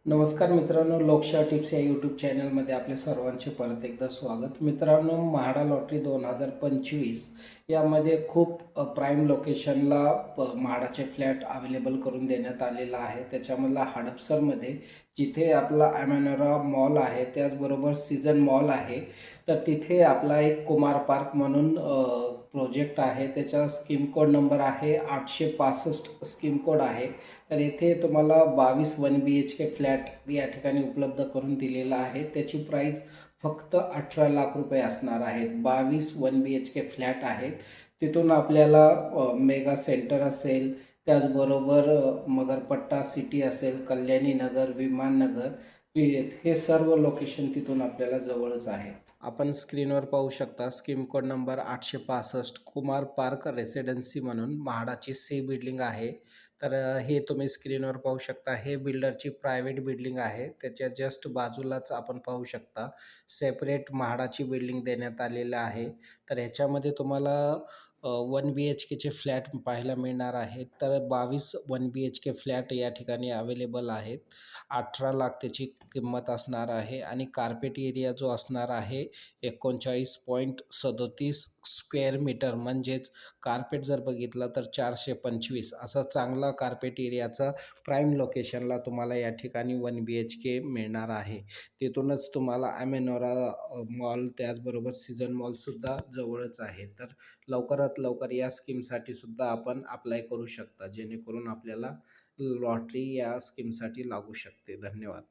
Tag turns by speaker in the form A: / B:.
A: नमस्कार मित्रांनो, लोकशाह टिप्स या यूट्यूब चॅनलमध्ये आपल्या सर्वांचे परत एकदा स्वागत. मित्रांनो, म्हाडा लॉटरी 2025 यामध्ये खूप प्राईम लोकेशनला म्हाडाचे फ्लॅट अवेलेबल करून देण्यात आलेला आहे. त्याच्यामधला हडपसरमध्ये जिथे आपला ॲमेनोरा मॉल आहे, त्याचबरोबर सीझन मॉल आहे, तर तिथे आपला एक कुमार पार्क म्हणून प्रोजेक्ट आहे. त्याचा स्कीम कोड नंबर आहे 865 स्कीम कोड आहे. तर येथे तुम्हाला 22 1 BHK फ्लॅट या ठिकाणी उपलब्ध करून दिलेला आहे. त्याची प्राईस फक्त 18 लाख रुपये असणार आहेत. 22 1 BHK फ्लॅट आहेत. तिथून आपल्याला मेगा सेंटर असेल, त्याचबरोबर मगरपट्टा सिटी असेल, कल्याणी नगर, विमाननगर, हे सर्व लोकेशन तिथून आपल्याला जवळच आहेत. आपण स्क्रीनवर पाहू शकता scheme code number 865 Kumar park residency म्हणून म्हाडाची सी बिल्डिंग आहे. तर हे तुम्ही स्क्रीनवर पाहू शकता. हे बिल्डरची प्रायव्हेट बिल्डिंग आहे. त्याच्या जस्ट बाजूलाच आपण पाहू शकता सेपरेट म्हाडाची बिल्डिंग देण्यात आलेलं आहे. तर ह्याच्यामध्ये तुम्हाला 1 BHKचे फ्लॅट पाहायला मिळणार आहेत. तर 22 1 BHK फ्लॅट या ठिकाणी अवेलेबल आहेत. 18 लाख त्याची किंमत असणार आहे आणि कार्पेट एरिया जो असणार आहे 39.37 स्क्वेअर मीटर, म्हणजेच कार्पेट जर बघितलं तर 425 असा चांगला कार्पेट एरियाचा प्राईम लोकेशनला तुम्हाला या ठिकाणी 1 BHK मिळणार आहे. तिथूनच तुम्हाला ॲमेनोरा मॉल, त्याचबरोबर सीझन मॉलसुद्धा जवळच आहे. तर लवकरात लवकर या स्कीमसाठी सुद्धा आपण अप्लाय करू शकता, जेणेकरून आपल्याला लॉटरी या स्कीमसाठी लागू शकते. धन्यवाद.